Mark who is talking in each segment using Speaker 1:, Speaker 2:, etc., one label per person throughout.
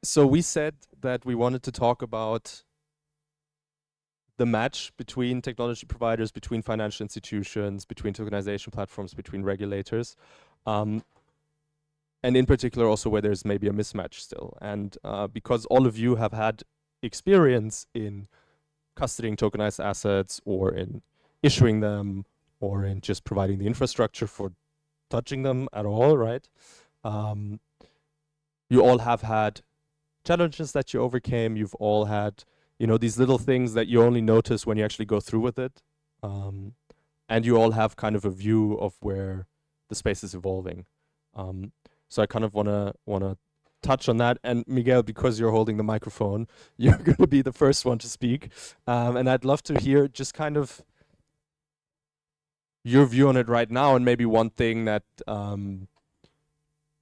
Speaker 1: So we said that we wanted to talk about the match between technology providers, between financial institutions, between tokenization platforms, between regulators, and in particular also where there's maybe a mismatch still. And because all of you have had experience in custodying tokenized assets or in issuing them or in just providing the infrastructure for touching them at all, right? You all have had challenges that you overcame. You've all had, these little things that you only notice when you actually go through with it. And you all have kind of a view of where the space is evolving. So I kind of wanna touch on that. And Miguel, because you're holding the microphone, you're going to be the first one to speak. And I'd love to hear just kind of your view on it right now, and maybe one thing that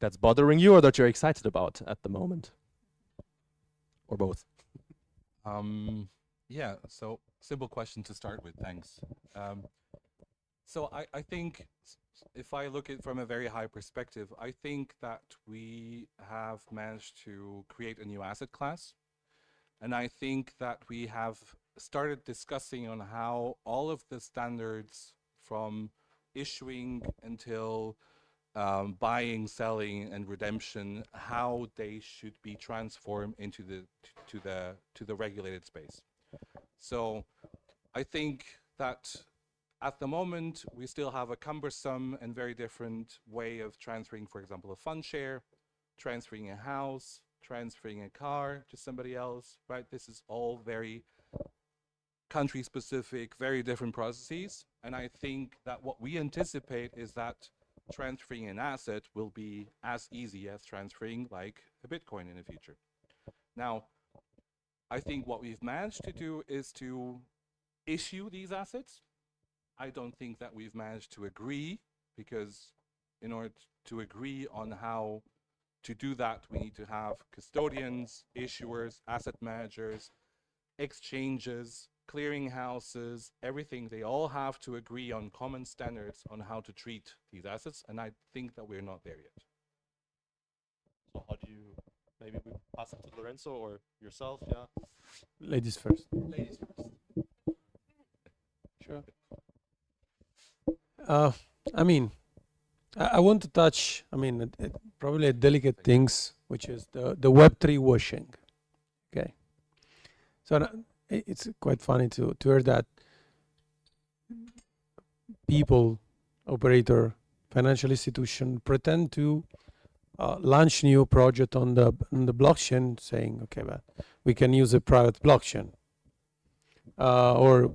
Speaker 1: that's bothering you or that you're excited about at the moment, or both.
Speaker 2: Yeah, so simple question to start with, thanks. So I think if I look at it from a very high perspective, I think that we have managed to create a new asset class. And I think that we have started discussing on how all of the standards from issuing until buying, selling, and redemption, how they should be transformed into the regulated space. So I think that at the moment we still have a cumbersome and very different way of transferring, for example, a fund share, transferring a house, transferring a car to somebody else, right? This is all very country specific, very different processes. And I think that what we anticipate is that transferring an asset will be as easy as transferring like a Bitcoin in the future. Now, I think what we've managed to do is to issue these assets. I don't think that we've managed to agree, because in order to agree on how to do that, we need to have custodians, issuers, asset managers, exchanges, clearing houses, everything. They all have to agree on common standards on how to treat these assets, and I think that we're not there yet.
Speaker 1: So how do you, maybe we pass it to Lorenzo or yourself, yeah?
Speaker 3: Ladies first.
Speaker 1: Ladies first.
Speaker 3: Sure. I mean, I want to touch, probably delicate things, which is the Web3 washing. Okay. So it's quite funny to hear that people, operator, financial institution pretend to launch new project on the blockchain, saying, okay, but we can use a private blockchain. Or,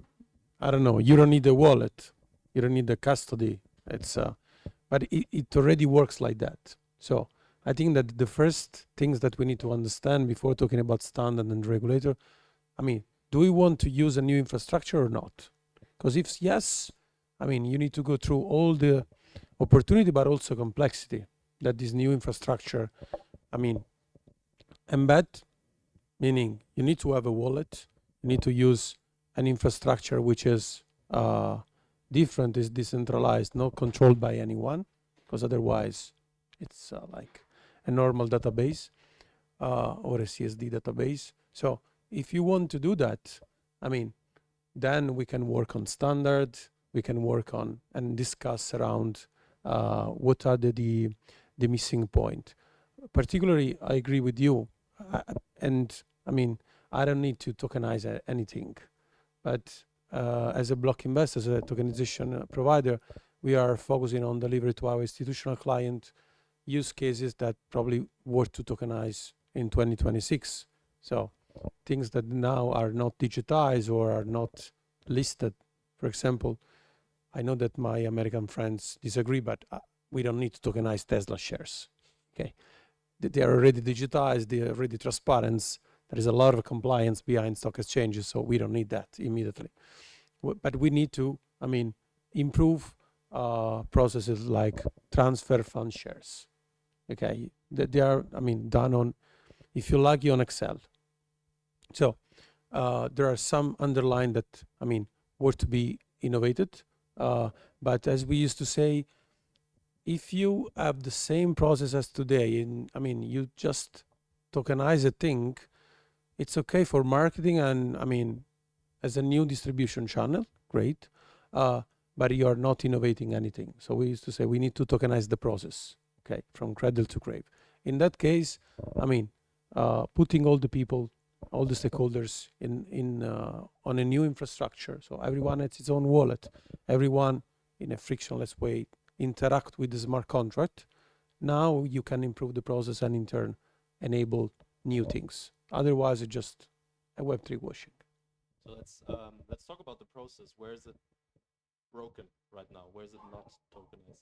Speaker 3: I don't know, you don't need a wallet. You don't need the custody. It's but it already works like that. So I think that the first things that we need to understand before talking about standard and regulator, do we want to use a new infrastructure or not? Because if yes, you need to go through all the opportunity, but also complexity that this new infrastructure, embed, meaning you need to have a wallet, you need to use an infrastructure which is different, is decentralized, not controlled by anyone, because otherwise it's like a normal database or a CSD database. So if you want to do that, then we can work on standard, we can work on and discuss around what are the missing point. Particularly, I agree with you, and I don't need to tokenize anything, but as a BlockInvest, as a tokenization provider, we are focusing on delivery to our institutional client use cases that probably worth to tokenize in 2026. So things that now are not digitized or are not listed. For example, I know that my American friends disagree, but we don't need to tokenize Tesla shares. Okay, they are already digitized, they are already transparent. There is a lot of compliance behind stock exchanges, so we don't need that immediately. But we need to, improve processes like transfer fund shares. Okay, they are, done on, if you're lucky, on Excel. So there are some underlying that, were to be innovated. But as we used to say, if you have the same process as today, you just tokenize a thing, it's okay for marketing and, I mean, as a new distribution channel, great, but you are not innovating anything. So we used to say we need to tokenize the process, okay, from cradle to grave. In that case, I mean, putting all the people, all the stakeholders on a new infrastructure, so everyone has its own wallet, everyone in a frictionless way interact with the smart contract. Now you can improve the process and in turn enable new things. Otherwise, it's just a Web3 washing.
Speaker 1: So let's talk about the process. Where is it broken right now? Where is it not tokenized?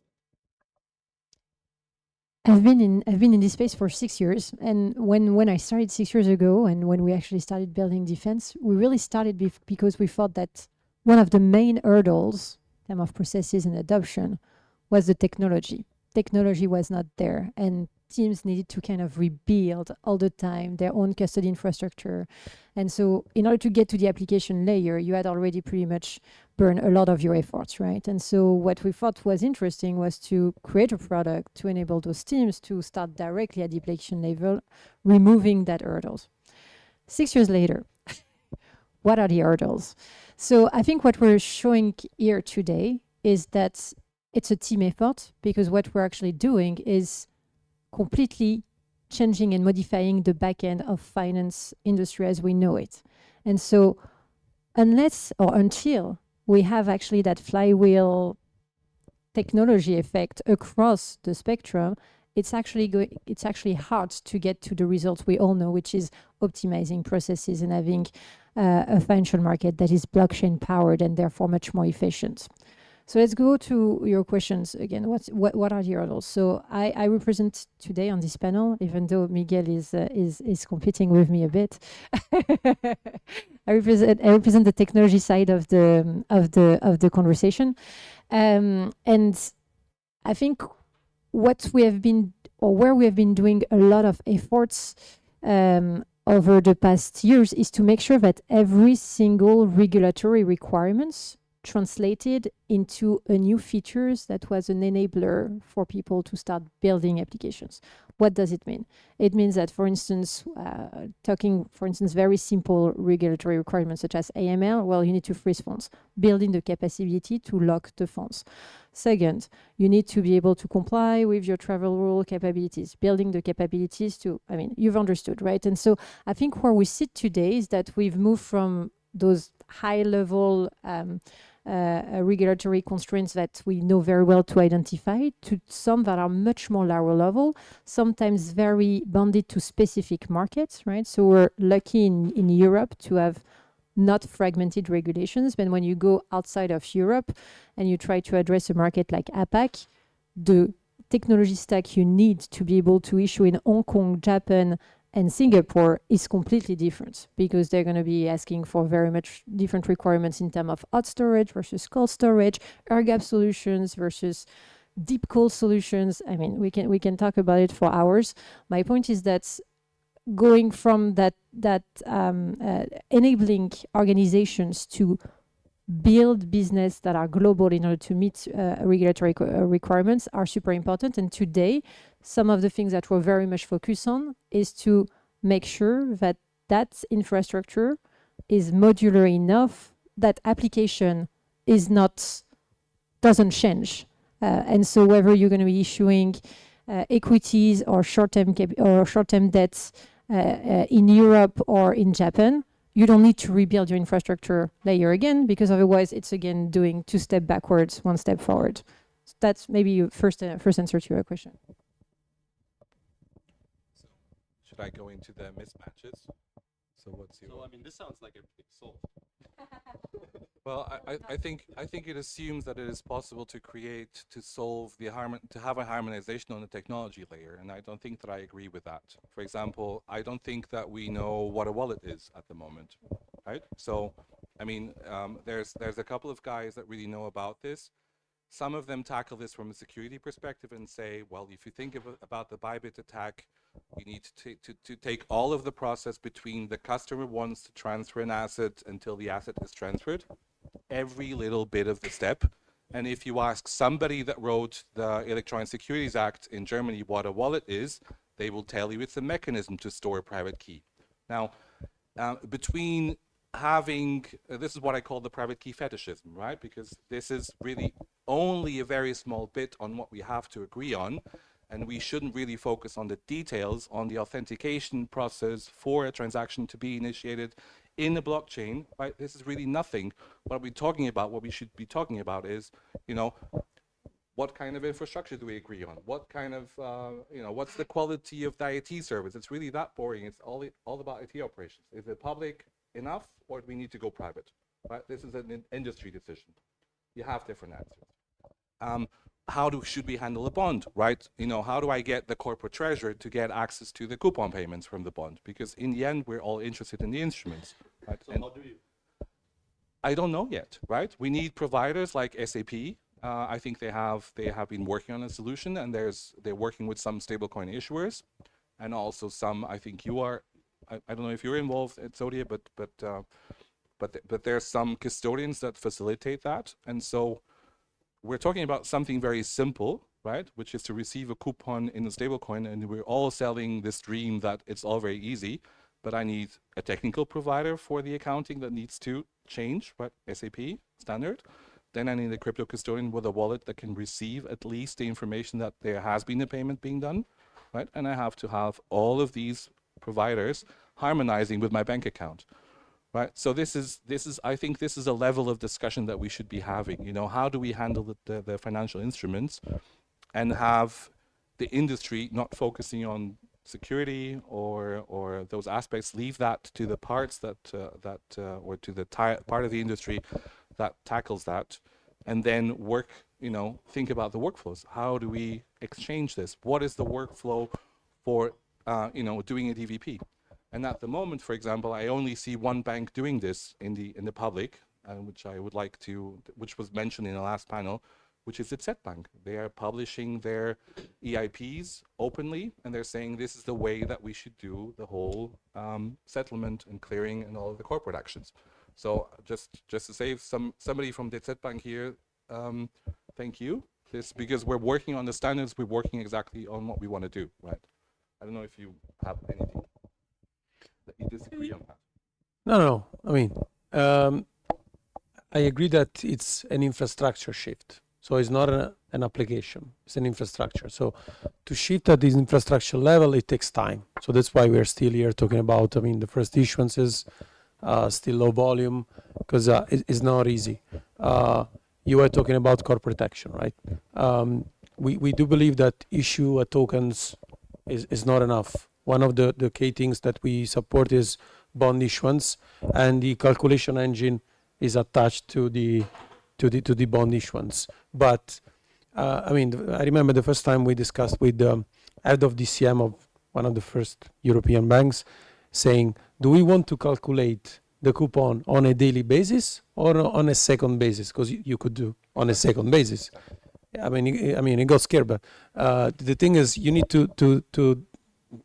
Speaker 4: I've been in this space for 6 years, and when I started 6 years ago, and when we actually started building Dfns, we really started because we thought that one of the main hurdles in terms of processes and adoption was the technology. Technology was not there, and teams needed to kind of rebuild all the time their own custody infrastructure. And so in order to get to the application layer, you had already pretty much burned a lot of your efforts, right? And so what we thought was interesting was to create a product to enable those teams to start directly at the application level, removing that hurdles. 6 years later, what are the hurdles? So I think what we're showing here today is that it's a team effort, because what we're actually doing is completely changing and modifying the back end of finance industry as we know it. And so unless or until we have actually that flywheel technology effect across the spectrum, it's actually hard to get to the results we all know, which is optimizing processes and having a financial market that is blockchain powered and therefore much more efficient. So let's go to your questions again. What are the hurdles? So I represent today on this panel, even though Miguel is competing with me a bit. I represent the technology side of the conversation, and I think what we have been, or where we have been doing a lot of efforts over the past years, is to make sure that every single regulatory requirements translated into a new features that was an enabler for people to start building applications. What does it mean? It means that, for instance, very simple regulatory requirements such as AML, well, you need to freeze funds, building the capacity to lock the funds. Second, you need to be able to comply with your travel rule capabilities, building the capabilities to, I mean, you've understood, right? And so I think where we sit today is that we've moved from those high-level regulatory constraints that we know very well to identify to some that are much more lower level, sometimes very bounded to specific markets, right? So we're lucky in Europe to have not fragmented regulations, but when you go outside of Europe and you try to address a market like APAC, the technology stack you need to be able to issue in Hong Kong, Japan, and Singapore is completely different, because they're going to be asking for very much different requirements in terms of hot storage versus cold storage, air gap solutions versus deep cold solutions. I mean, we can talk about it for hours. My point is that going from that enabling organizations to build business that are global in order to meet regulatory requirements are super important. And today, some of the things that we're very much focused on is to make sure that that infrastructure is modular enough that application doesn't change. And so whether you're going to be issuing equities or short-term debts in Europe or in Japan, you don't need to rebuild your infrastructure layer again, because otherwise it's again doing 2 steps backwards, 1 step forward. So that's maybe your first answer to your question.
Speaker 2: So should I go into the mismatches? So what's your?
Speaker 1: So I mean, this sounds like everything's solved.
Speaker 2: Well, I think it assumes that it is possible to have a harmonization on the technology layer, and I don't think that I agree with that. For example, I don't think that we know what a wallet is at the moment, right? So, I mean, there's a couple of guys that really know about this. Some of them tackle this from a security perspective and say, well, if you think about the Bybit attack, you need to take all of the process between the customer wants to transfer an asset until the asset is transferred, every little bit of the step. And if you ask somebody that wrote the Electronic Securities Act in Germany what a wallet is, They will tell you it's a mechanism to store a private key. Now, between having, this is what I call the private key fetishism, right? Because this is really only a very small bit on what we have to agree on, and we shouldn't really focus on the details on the authentication process for a transaction to be initiated in the blockchain, right? This is really nothing. What we're talking about, what we should be talking about is, you know, what kind of infrastructure do we agree on? What kind of, you know, what's the quality of the IT service? It's really that boring. It's all about IT operations. Is it public enough, or do we need to go private? Right? This is an industry decision. You have different answers. Should we handle a bond, right? You know, how do I get the corporate treasurer to get access to the coupon payments from the bond? Because in the end, we're all interested in the instruments, right?
Speaker 1: So how do you?
Speaker 2: I don't know yet, right? We need providers like SAP. I think they have been working on a solution, and they're working with some stablecoin issuers, and also some. I think you are. I don't know if you're involved at Zodia, but there's some custodians that facilitate that, and so we're talking about something very simple, right? Which is to receive a coupon in a stablecoin, and we're all selling this dream that it's all very easy. But I need a technical provider for the accounting that needs to change, right? SAP standard. Then I need a crypto custodian with a wallet that can receive at least the information that there has been a payment being done, right? And I have to have all of these providers harmonizing with my bank account, right? So this is I think this is a level of discussion that we should be having. You know, how do we handle the financial instruments and have the industry not focusing on security or those aspects, leave that to the parts that or to the part of the industry that tackles that, and then work, you know, think about the workflows. How do we exchange this? What is the workflow for, you know, doing a DVP? And at the moment, for example, I only see one bank doing this in the public, which I would like to, which was mentioned in the last panel, which is Bank. They are publishing their EIPs openly, and they're saying this is the way that we should do the whole settlement and clearing and all of the corporate actions. So just to say, somebody from Bank here, thank you. This, because we're working on the standards, we're working exactly on what we want to do, right? I don't know if you have anything that you disagree on that.
Speaker 3: No. I mean, I agree that it's an infrastructure shift. So it's not an application, it's an infrastructure. So to shift at this infrastructure level, it takes time. So that's why we're still here talking about, I mean, the first issuances, still low volume, because it's not easy. You were talking about corporate action, right? We do believe that issue tokens is not enough. One of the key things that we support is bond issuance, and the calculation engine is attached to the bond issuance. But I mean, I remember the first time we discussed with the head of DCM of one of the first European banks, saying, do we want to calculate the coupon on a daily basis or on a second basis? Because you could do on a second basis. I mean, it got scared, but the thing is, you need to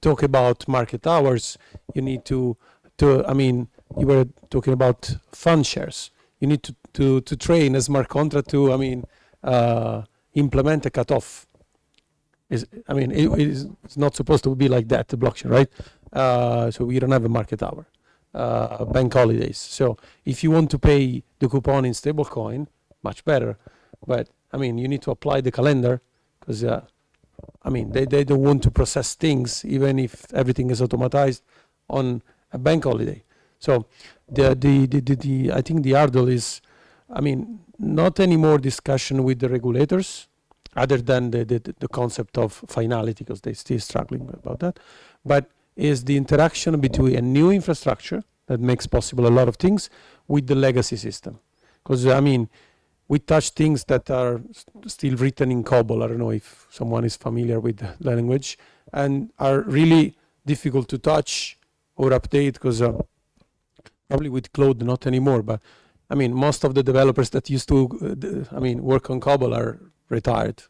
Speaker 3: talk about market hours. You need to I mean, you were talking about fund shares. You need to train a smart contract to, I mean, implement a cutoff. It's not supposed to be like that, the blockchain, right? So we don't have a market hour, bank holidays. So if you want to pay the coupon in stablecoin, much better. But I mean, you need to apply the calendar, because I mean, they don't want to process things even if everything is automatized on a bank holiday. So I think the hurdle is, I mean, not any more discussion with the regulators, other than the concept of finality, because they're still struggling about that, but is the interaction between a new infrastructure that makes possible a lot of things with the legacy system. Because I mean, we touch things that are still written in COBOL. I don't know if someone is familiar with the language, and are really difficult to touch or update, because probably with Claude not anymore, but I mean, most of the developers that used to work on COBOL are retired,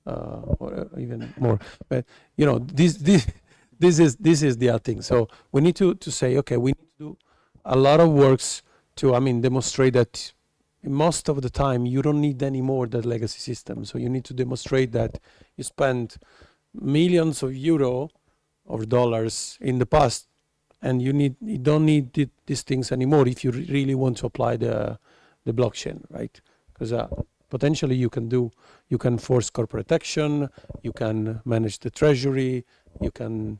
Speaker 3: or even more. But you know, this is the other thing. So we need to say, okay, we need to do a lot of works to demonstrate that most of the time you don't need any more that legacy system. So you need to demonstrate that you spend millions of euro or dollars in the past, and you don't need these things anymore if you really want to apply the blockchain, right? Because potentially you can force corporate action, you can manage the treasury, you can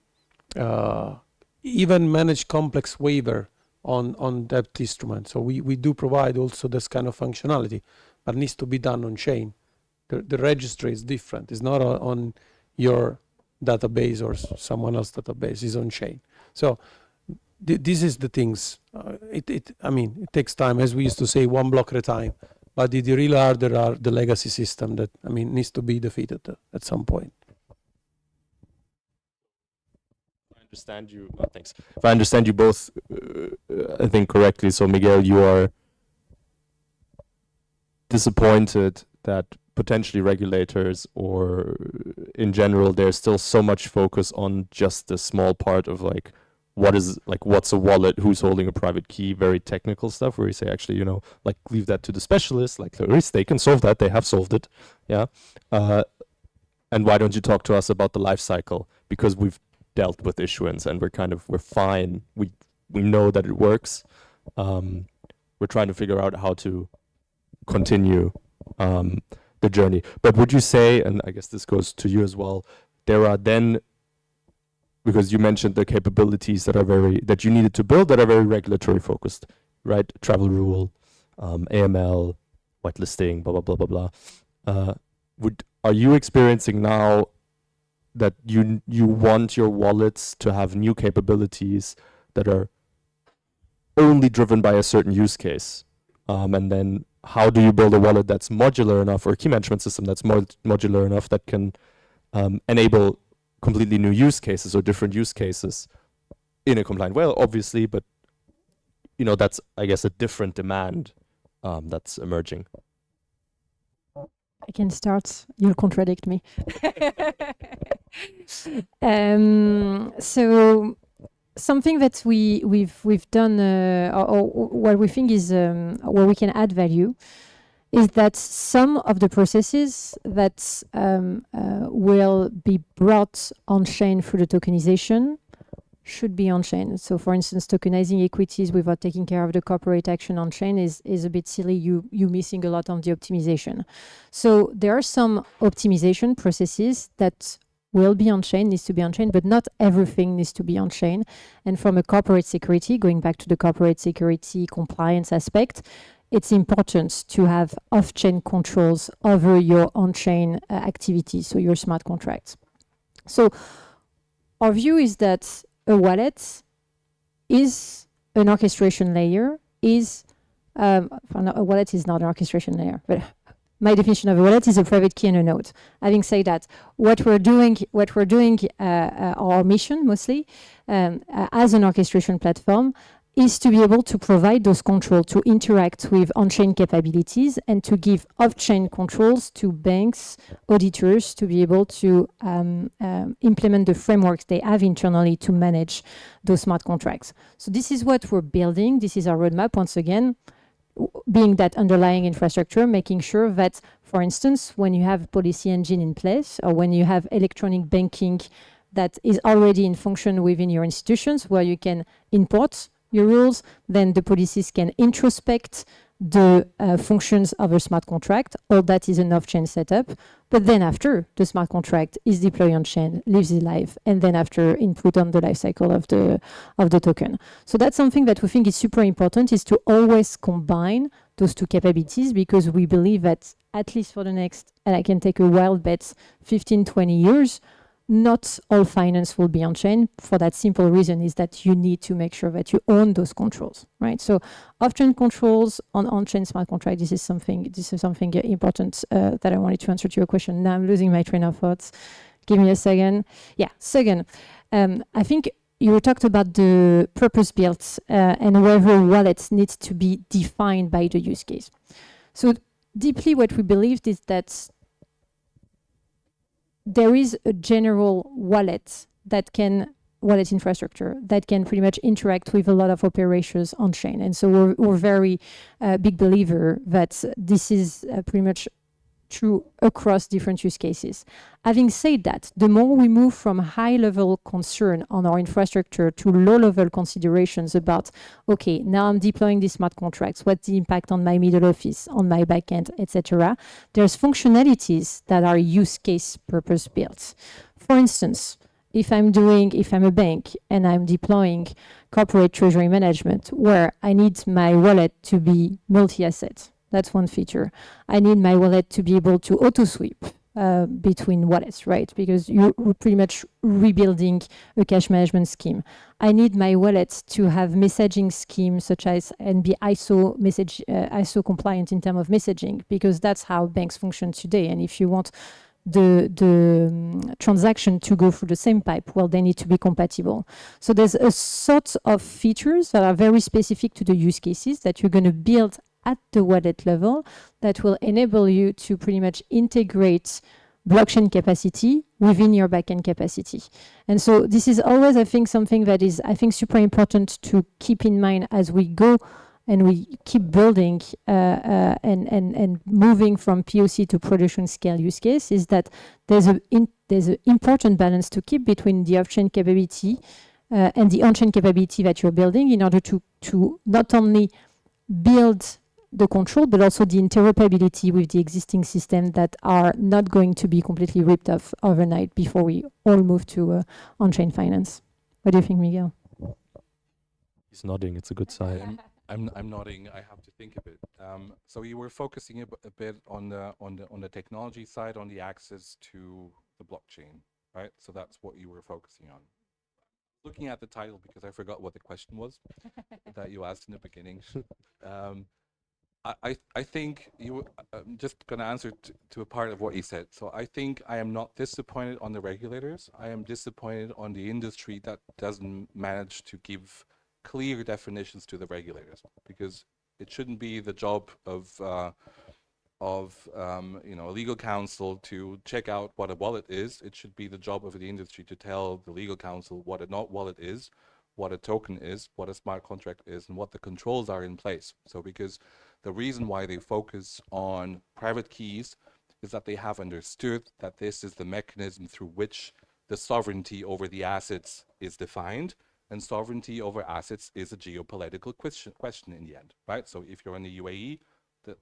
Speaker 3: even manage complex waiver on debt instruments. So we do provide also this kind of functionality, but it needs to be done on chain. The registry is different. It's not on your database or someone else's database. It's on chain. So this is the things. I mean, it takes time, as we used to say, one block at a time. But the real harder are the legacy system that, I mean, needs to be defeated at some point.
Speaker 1: Understand you. Thanks. If I understand you both, I think correctly. So Miguel, you are disappointed that potentially regulators, or in general, there's still so much focus on just the small part of like what's a wallet, who's holding a private key, very technical stuff, where you say actually, like leave that to the specialists, like Clarisse, they can solve that. They have solved it. Yeah. And why don't you talk to us about the life cycle? Because we've dealt with issuance and we're fine. We know that it works. We're trying to figure out how to continue the journey. But would you say, and I guess this goes to you as well, there are then, because you mentioned the capabilities that you needed to build that are very regulatory focused, right? Travel rule, AML, whitelisting, blah, blah, blah, blah, blah. Are you experiencing now that you want your wallets to have new capabilities that are only driven by a certain use case? And then how do you build a wallet that's modular enough, or a key management system that's modular enough that can enable completely new use cases or different use cases in a compliant way, obviously, but that's, I guess, a different demand that's emerging.
Speaker 4: I can start. You'll contradict me. So something that we've done, or what we think is where we can add value, is that some of the processes that will be brought on-chain through the tokenization should be on-chain. So for instance, tokenizing equities without taking care of the corporate action on-chain is a bit silly. You missing a lot on the optimization. So there are some optimization processes that will be on-chain, needs to be on-chain, but not everything needs to be on-chain. And from a corporate security, going back to the corporate security compliance aspect, it's important to have off-chain controls over your on-chain activities, so your smart contracts. So our view is that a wallet is an orchestration layer, a wallet is not an orchestration layer, but my definition of a wallet is a private key and a node. Having said that, what we're doing, our mission mostly, as an orchestration platform, is to be able to provide those controls to interact with on-chain capabilities and to give off-chain controls to banks, auditors, to be able to implement the frameworks they have internally to manage those smart contracts. So this is what we're building. This is our roadmap, once again, being that underlying infrastructure, making sure that, for instance, when you have a policy engine in place, or when you have electronic banking that is already in function within your institutions, where you can import your rules, then the policies can introspect the functions of a smart contract. All that is an off-chain setup. But then after, the smart contract is deployed on-chain, lives its life, and then after input on the lifecycle of the token. So that's something that we think is super important, is to always combine those two capabilities, because we believe that at least for the next, and I can take a wild bet, 15, 20 years, not all finance will be on-chain. For that simple reason is that you need to make sure that you own those controls, right? So off-chain controls on-chain smart contract, this is something important that I wanted to answer to your question. Now I'm losing my train of thoughts. Give me a second. Yeah, second, I think you talked about the purpose-built and whether wallets needs to be defined by the use case. So deeply what we believed is that there is a general wallet infrastructure that can pretty much interact with a lot of operations on chain. And so we're very big believer that this is pretty much true across different use cases. Having said that, the more we move from high-level concern on our infrastructure to low-level considerations about, okay, now I'm deploying these smart contracts, what's the impact on my middle office, on my backend, etc., there's functionalities that are use case purpose built. For instance, if I'm a bank and I'm deploying corporate treasury management where I need my wallet to be multi-asset, that's one feature. I need my wallet to be able to auto-sweep between wallets, right? Because you're pretty much rebuilding a cash management scheme. I need my wallet to have messaging schemes such as and be ISO compliant in terms of messaging, because that's how banks function today. And if you want the transaction to go through the same pipe, well, they need to be compatible. So there's a sort of features that are very specific to the use cases that you're going to build at the wallet level that will enable you to pretty much integrate blockchain capacity within your backend capacity. And so this is always, I think, something that is, I think, super important to keep in mind as we go and we keep building and moving from POC to production scale use case, is that there's an important balance to keep between the off-chain capability and the on-chain capability that you're building in order to not only build the control, but also the interoperability with the existing system that are not going to be completely ripped off overnight before we all move to on-chain finance. What do you think, Miguel?
Speaker 1: He's nodding. It's a good sign.
Speaker 2: I'm nodding. I have to think a bit. So you were focusing a bit on the technology side, on the access to the blockchain, right? So that's what you were focusing on. Looking at the title because I forgot what the question was that you asked in the beginning. I think I'm just going to answer to a part of what you said. So I think I am not disappointed on the regulators. I am disappointed on the industry that doesn't manage to give clear definitions to the regulators, because it shouldn't be the job of a legal counsel to check out what a wallet is. It should be the job of the industry to tell the legal counsel what a not wallet is, what a token is, what a smart contract is, and what the controls are in place. So because the reason why they focus on private keys is that they have understood that this is the mechanism through which the sovereignty over the assets is defined, and sovereignty over assets is a geopolitical question in the end, right? So if you're in the UAE,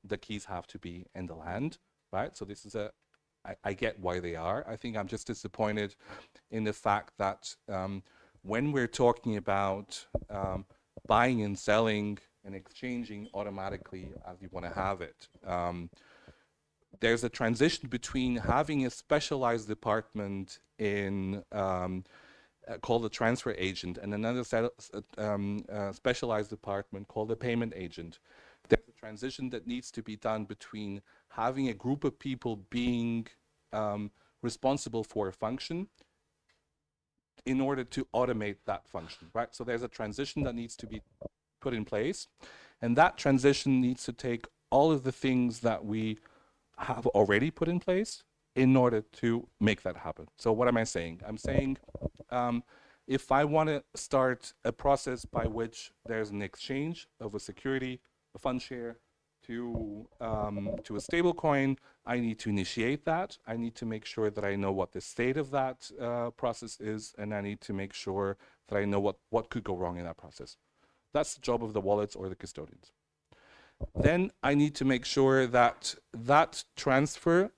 Speaker 2: the keys have to be in the land, right? So this is I get why they are. I think I'm just disappointed in the fact that when we're talking about buying and selling and exchanging automatically as you want to have it, there's a transition between having a specialized department in called a transfer agent and another specialized department called a payment agent. There's a transition that needs to be done between having a group of people being responsible for a function in order to automate that function, right? So there's a transition that needs to be put in place, and that transition needs to take all of the things that we have already put in place in order to make that happen. So what am I saying? I'm saying if I want to start a process by which there's an exchange of a security, a fund share, to a stable coin, I need to initiate that. I need to make sure that I know what the state of that process is, and I need to make sure that I know what could go wrong in that process. That's the job of the wallets or the custodians. Then I need to make sure that that transfer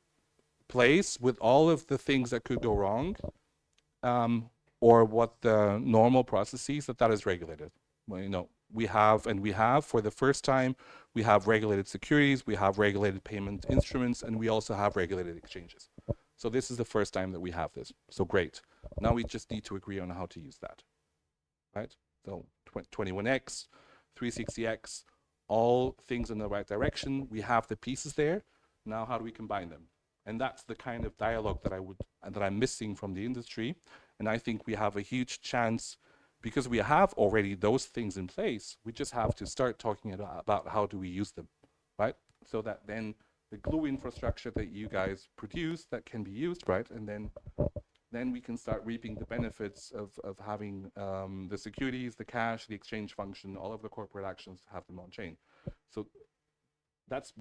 Speaker 2: place with all of the things that could go wrong, or what the normal processes, that is regulated. Well, we have for the first time, we have regulated securities, we have regulated payment instruments, and we also have regulated exchanges. So this is the first time that we have this. So great. Now we just need to agree on how to use that, right? So 21x, 360x, all things in the right direction. We have the pieces there. Now how do we combine them? And that's the kind of dialogue that I'm missing from the industry. And I think we have a huge chance, because we have already those things in place. We just have to start talking about how do we use them, right? So that then the glue infrastructure that you guys produce that can be used, right? And then we can start reaping the benefits of having the securities, the cash, the exchange function, all of the corporate actions, have them on chain. So that's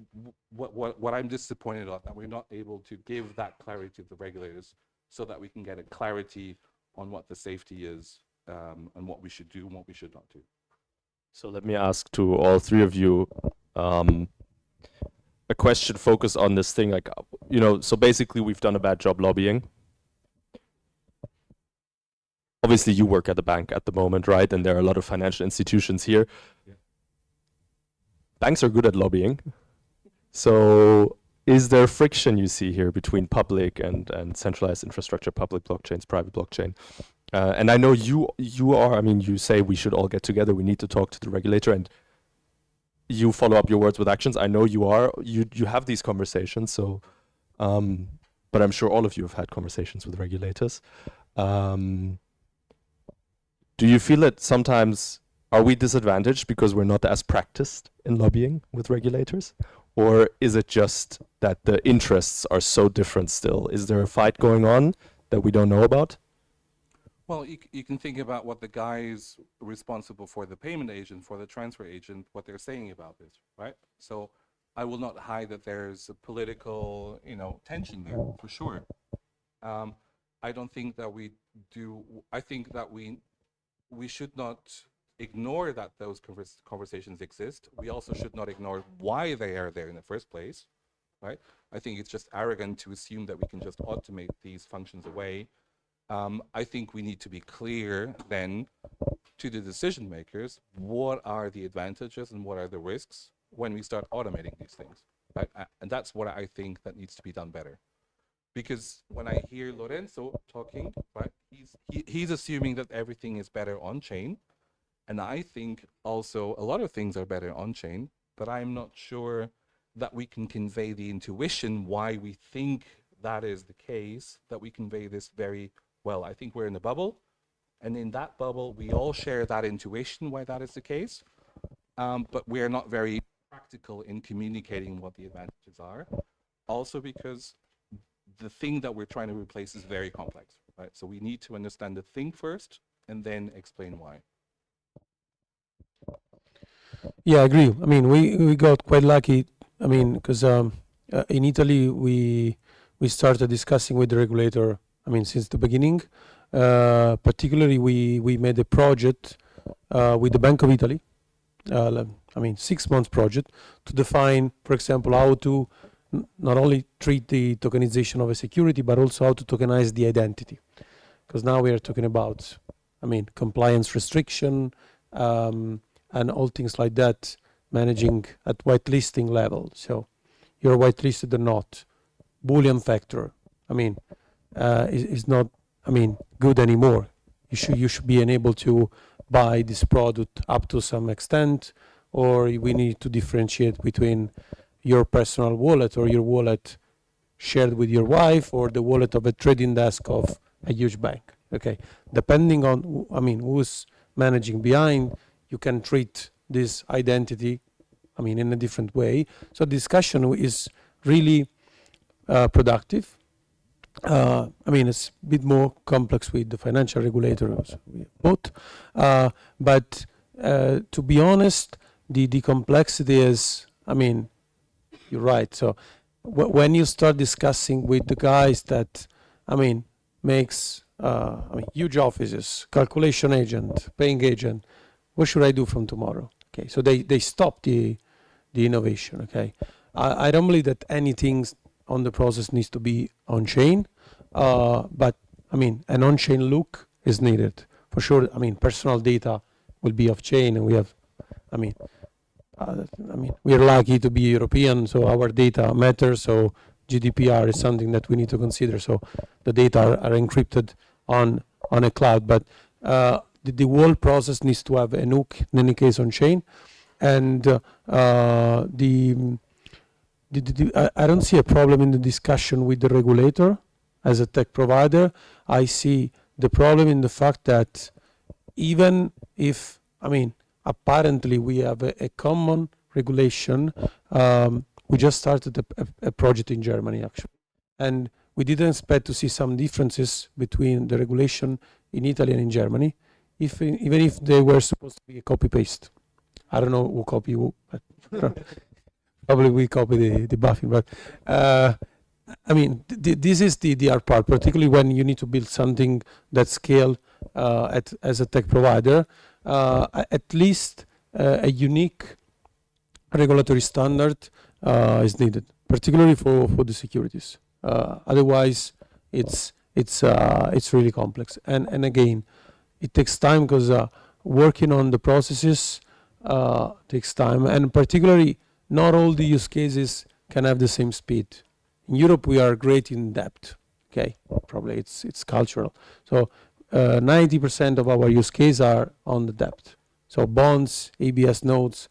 Speaker 2: what I'm disappointed on, that we're not able to give that clarity to the regulators so that we can get a clarity on what the safety is, and what we should do and what we should not do.
Speaker 1: So let me ask to all three of you a question focused on this thing. Like, so basically we've done a bad job lobbying. Obviously you work at the bank at the moment, right? And there are a lot of financial institutions here.
Speaker 2: Yeah.
Speaker 1: Banks are good at lobbying. So is there friction you see here between public and centralized infrastructure, public blockchains, private blockchain? And I know you are, you say we should all get together, we need to talk to the regulator, and you follow up your words with actions. I know you have these conversations, so, but I'm sure all of you have had conversations with regulators. Do you feel that sometimes, are we disadvantaged because we're not as practiced in lobbying with regulators? Or is it just that the interests are so different still? Is there a fight going on that we don't know about?
Speaker 2: Well, you can think about what the guys responsible for the payment agent, for the transfer agent, what they're saying about this, right? So I will not hide that there's a political, tension there, for sure. I don't think that we do, I think that we should not ignore that those conversations exist. We also should not ignore why they are there in the first place, right? I think it's just arrogant to assume that we can just automate these functions away. I think we need to be clear then to the decision makers, what are the advantages and what are the risks when we start automating these things, right? And that's what I think that needs to be done better. Because when I hear Lorenzo talking, right, he's assuming that everything is better on chain. And I think also a lot of things are better on chain, but I'm not sure that we can convey the intuition why we think that is the case, that we convey this very well. I think we're in a bubble, and in that bubble, we all share that intuition why that is the case, but we're not very practical in communicating what the advantages are. Also because the thing that we're trying to replace is very complex, right? So we need to understand the thing first and then explain why.
Speaker 3: Yeah, I agree. We got quite lucky. Because in Italy we started discussing with the regulator. Since the beginning. Particularly, we made a project with the Bank of Italy. 6 months project to define, for example, how to not only treat the tokenization of a security, but also how to tokenize the identity. Because now we are talking about, compliance restriction and all things like that, managing at whitelisting level. So you're whitelisted or not. Boolean factor. Is not, good anymore. You should be able to buy this product up to some extent, or we need to differentiate between your personal wallet or your wallet shared with your wife or the wallet of a trading desk of a huge bank. Okay, depending on, who's managing behind, you can treat this identity, in a different way. So discussion is really productive. It's a bit more complex with the financial regulators, both. But to be honest, the complexity is, you're right. So when you start discussing with the guys that, makes, huge offices, calculation agent, paying agent, what should I do from tomorrow? Okay, so they stop the innovation. Okay, I don't believe that anything on the process needs to be on chain, but an on chain look is needed for sure. Personal data will be off chain, and we have, we are lucky to be European, so our data matters. So GDPR is something that we need to consider. So the data are encrypted on a cloud, but the whole process needs to have a hook in any case on chain, and I don't see a problem in the discussion with the regulator as a tech provider. I see the problem in the fact that even if, apparently we have a common regulation, we just started a project in Germany actually. And we didn't expect to see some differences between the regulation in Italy and in Germany, even if they were supposed to be a copy-paste. I don't know who copy who, but Probably we copy the buffing, but I mean, this is the hard part, particularly when you need to build something that scale as a tech provider. At least a unique regulatory standard is needed, particularly for the securities. Otherwise, it's really complex. And again, it takes time because working on the processes takes time, and particularly not all the use cases can have the same speed. In Europe, we are great in depth. Okay, probably it's cultural. So 90% of our use cases are on the depth. So bonds, ABS notes.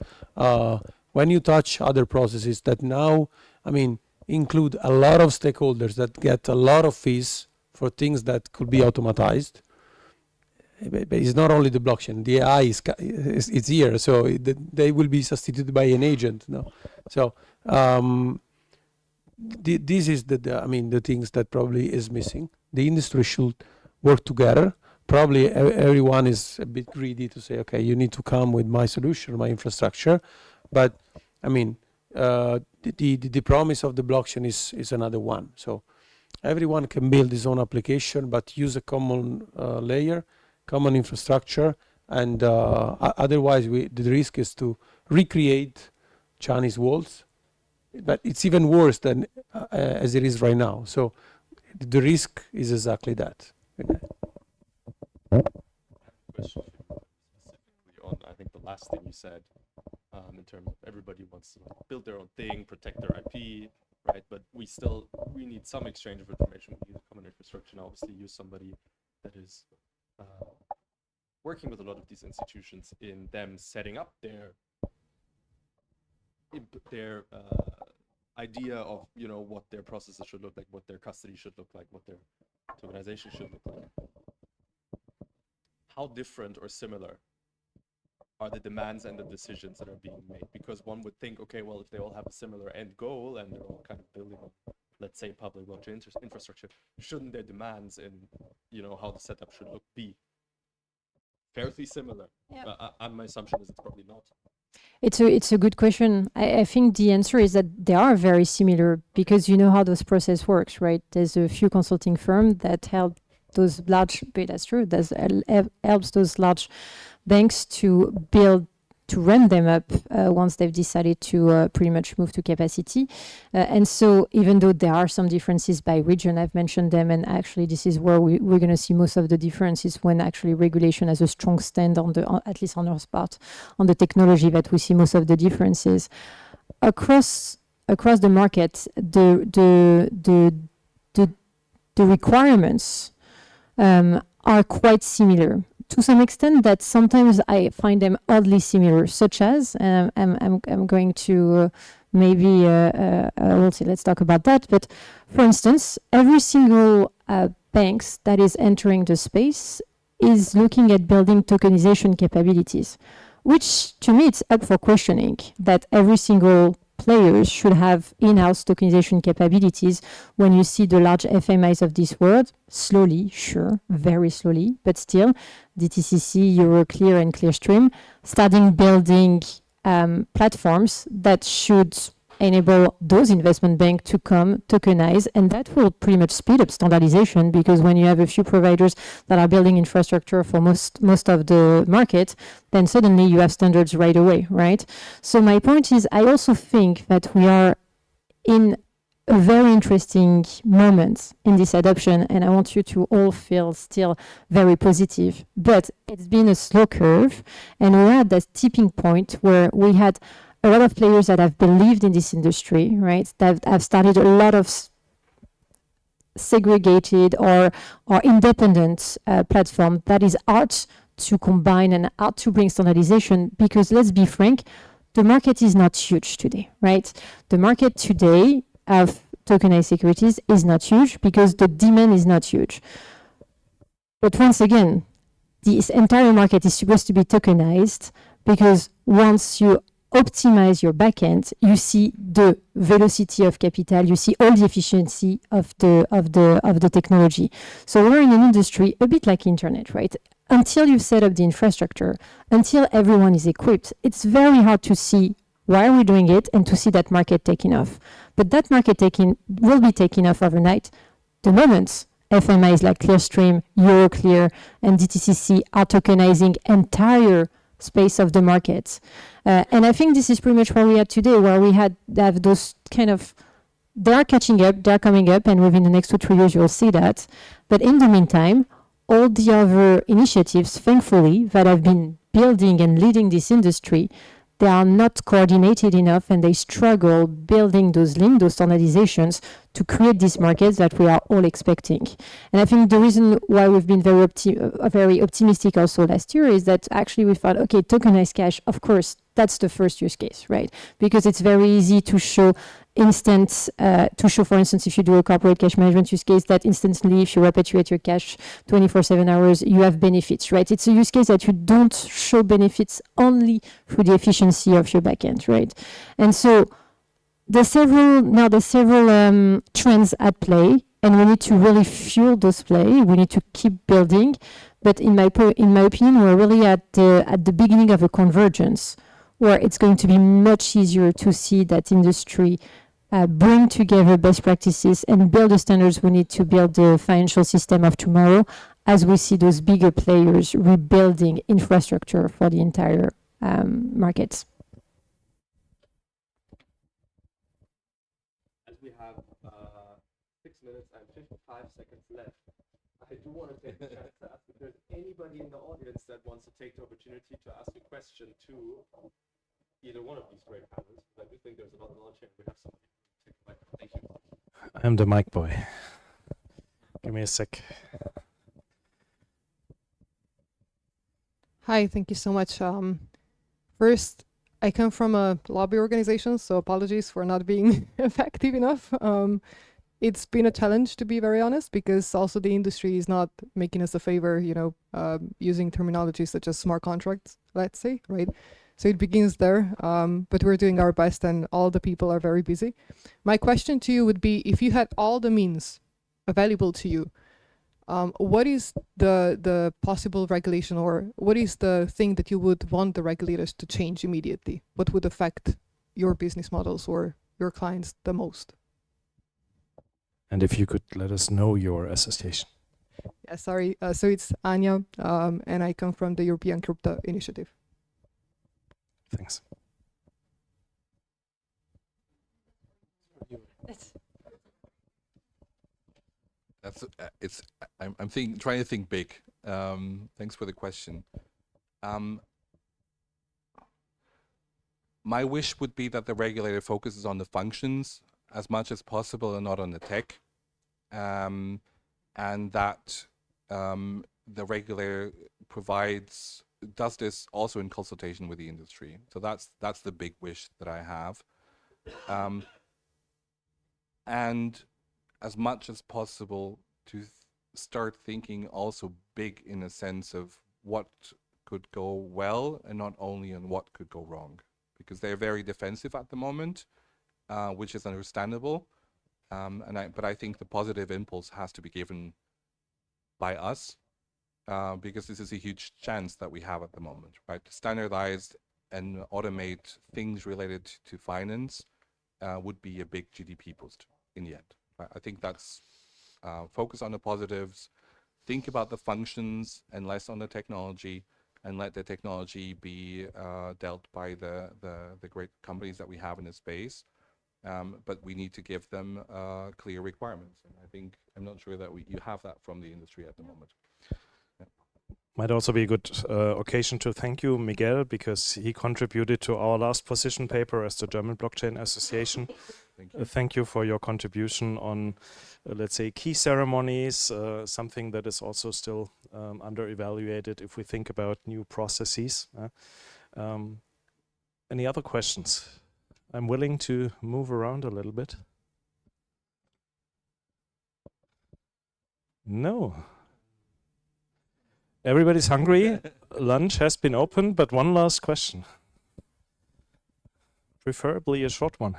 Speaker 3: When you touch other processes that now, I mean, include a lot of stakeholders that get a lot of fees for things that could be automatized. But it's not only the blockchain. The AI is here, so they will be substituted by an agent. No, so this is I mean, the things that probably is missing. The industry should work together. Probably everyone is a bit greedy to say, okay, you need to come with my solution, my infrastructure. But I mean, the promise of the blockchain is another one. So everyone can build his own application, but use a common layer, common infrastructure, and otherwise the risk is to recreate Chinese walls. But it's even worse than as it is right now. So the risk is exactly that.
Speaker 1: Question specifically on, I think, the last thing you said, in terms of everybody wants to build their own thing, protect their IP, right? But we need some exchange of information. We need a common infrastructure, and obviously use somebody that is working with a lot of these institutions in them setting up their idea of, you know, what their processes should look like, what their custody should look like, what their tokenization should look like. How different or similar are the demands and the decisions that are being made? Because one would think, okay, well, if they all have a similar end goal and they're all kind of building on, let's say, public blockchain infrastructure, shouldn't their demands in, you know, how the setup should look be fairly similar? Yeah. My assumption is it's probably not.
Speaker 4: It's a good question. I think the answer is that they are very similar because you know how this process works, right? There's a few consulting firms that help those large, but that's true, that helps those large banks to run them up once they've decided to pretty much move to capacity. And so even though there are some differences by region, I've mentioned them, and actually this is where we're going to see most of the differences when actually regulation has a strong stand on at least on our part, on the technology, that we see most of the differences. Across the market, the requirements are quite similar. To some extent that sometimes I find them oddly similar, such as, I'm going to maybe, we'll see, let's talk about that. But for instance, every single banks that is entering the space is looking at building tokenization capabilities, which to me it's up for questioning, that every single players should have in-house tokenization capabilities when you see the large FMIs of this world, slowly, sure, very slowly, but still, DTCC, Euroclear, and Clearstream, starting building platforms that should enable those investment banks to come tokenize, and that will pretty much speed up standardization, because when you have a few providers that are building infrastructure for most of the market, then suddenly you have standards right away, right? So my point is, I also think that we are in a very interesting moment in this adoption, and I want you to all feel still very positive. But it's been a slow curve, and we're at that tipping point where we had a lot of players that have believed in this industry, right? That have started a lot of segregated or independent platform that is hard to combine and hard to bring standardization, because let's be frank, the market is not huge today, right? The market today of tokenized securities is not huge because the demand is not huge. But once again, this entire market is supposed to be tokenized, because once you optimize your backend, you see the velocity of capital, you see all the efficiency of the technology. So we're in an industry a bit like internet, right? Until you've set up the infrastructure, until everyone is equipped, it's very hard to see why are we doing it, and to see that market taking off. But that market will be taking off overnight. The moment FMIs like Clearstream, Euroclear, and DTCC are tokenizing entire space of the market. And I think this is pretty much where we are today, where we have those kind of, they are catching up, they are coming up, and within the next 2-3 years, you'll see that. But in the meantime, all the other initiatives, thankfully, that have been building and leading this industry, they are not coordinated enough, and they struggle building those links, those standardizations, to create these markets that we are all expecting. And I think the reason why we've been very optimistic also last year is that actually we thought, okay, tokenized cash, of course, that's the first use case, right? Because it's very easy to show for instance, if you do a corporate cash management use case, that instantly, if you repatriate your cash 24/7 hours, you have benefits, right? It's a use case that you don't show benefits only through the efficiency of your backend, right? And so there's several trends at play, and we need to really fuel those play. We need to keep building. But in my opinion, we're really at the beginning of a convergence, where it's going to be much easier to see that industry bring together best practices and build the standards we need to build the financial system of tomorrow, as we see those bigger players rebuilding infrastructure for the entire markets.
Speaker 1: As we have 6 minutes and 55 seconds left, I do want to take the chance to ask if there's anybody in the audience that wants to take the opportunity to ask a question to either one of these great panelists. I do think there's a lot of knowledge here. We have somebody. Thank you.
Speaker 5: I'm the mic boy. Give me a sec.
Speaker 6: Hi, thank you so much. First, I come from a lobby organization, so apologies for not being effective enough. It's been a challenge, to be very honest, because also the industry is not making us a favor, using terminology such as smart contracts, let's say, right? So it begins there, but we're doing our best, and all the people are very busy. My question to you would be, if you had all the means available to you, what is the possible regulation, or what is the thing that you would want the regulators to change immediately? What would affect your business models or your clients the most?
Speaker 5: And if you could let us know your association.
Speaker 6: Yeah, sorry. So it's Anya, and I come from the European Crypto Initiative.
Speaker 5: Thanks.
Speaker 2: I'm trying to think big. Thanks for the question. My wish would be that the regulator focuses on the functions as much as possible and not on the tech, and that the regulator does this also in consultation with the industry. So that's the big wish that I have, and as much as possible to start thinking also big in a sense of what could go well and not only on what could go wrong, because they're very defensive at the moment, which is understandable. But I think the positive impulse has to be given by us, because this is a huge chance that we have at the moment, right? To standardize and automate things related to finance would be a big GDP boost in the end. I think that's focus on the positives, think about the functions and less on the technology, and let the technology be dealt by the great companies that we have in the space. But we need to give them clear requirements. And I'm not sure that you have that from the industry at the moment.
Speaker 5: Might also be a good occasion to thank you, Miguel, because he contributed to our last position paper as the German Blockchain Association. Thank you for your contribution on, let's say, key ceremonies, something that is also still under-evaluated if we think about new processes. Any other questions? I'm willing to move around a little bit. No. Everybody's hungry. Lunch has been opened, but one last question. Preferably a short one.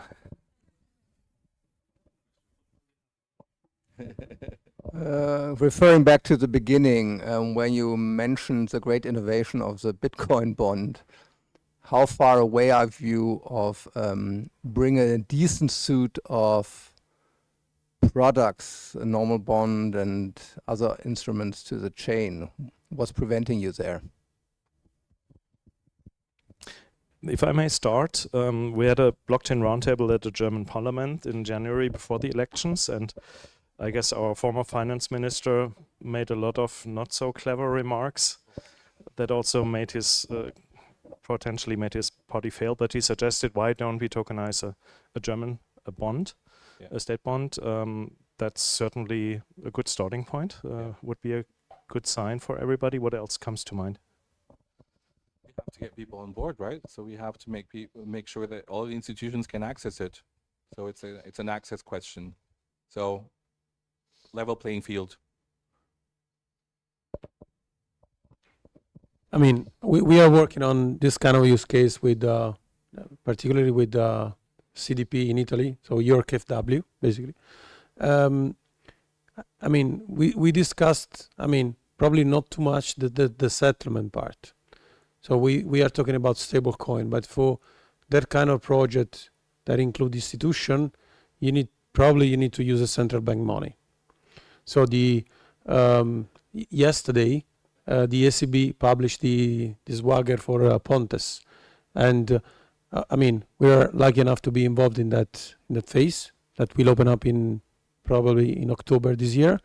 Speaker 7: Referring back to the beginning, when you mentioned the great innovation of the Bitcoin bond, how far away are you of bringing a decent suit of products, a normal bond and other instruments to the chain? What's preventing you there?
Speaker 5: If I may start, we had a blockchain roundtable at the German Parliament in January before the elections, and I guess our former finance minister made a lot of not so clever remarks that also made his potentially made his party fail. But he suggested, why don't we tokenize a German bond, a state bond? That's certainly a good starting point. Would be a good sign for everybody. What else comes to mind?
Speaker 2: We have to get people on board, right? So we have to make sure that all the institutions can access it. So it's an access question. So level playing field.
Speaker 3: I mean, we are working on this kind of use case with, particularly with CDP in Italy, so York FW, basically. I mean, we discussed, I mean, probably not too much the settlement part. So we are talking about stablecoin, but for that kind of project that include institution, you need to use a central bank money. So the yesterday, the ECB published the Swagger for Pontes, and I mean, we are lucky enough to be involved in that phase that will open up probably in October this year.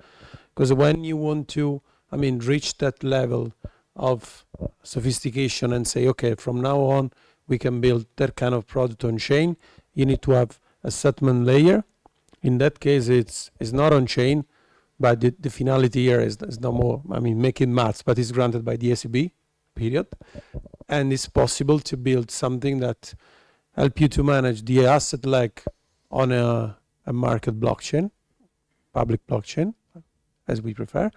Speaker 3: Because when you want to, I mean, reach that level of sophistication and say, okay, from now on we can build that kind of product on chain, you need to have a settlement layer. In that case, it's not on chain, but the finality here is no more, I mean, making maths, but it's granted by the ECB, period. And it's possible to build something that help you to manage the asset like on a market blockchain, public blockchain, as we prefer,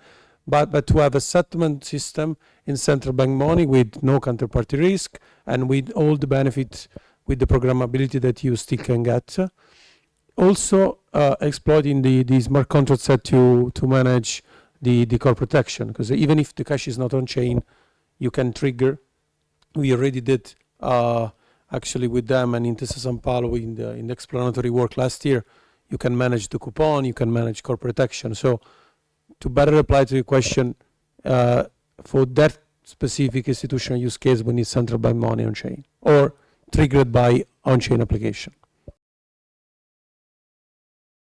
Speaker 3: but to have a settlement system in central bank money with no counterparty risk and with all the benefits with the programmability that you still can get. Also exploiting the smart contract set to manage the core protection, because even if the cash is not on chain, you can trigger. We already did actually with them and Intesa San Paolo in the explanatory work last year. You can manage the coupon, you can manage core protection. So to better reply to your question, for that specific institutional use case, we need central bank money on chain or triggered by on-chain application.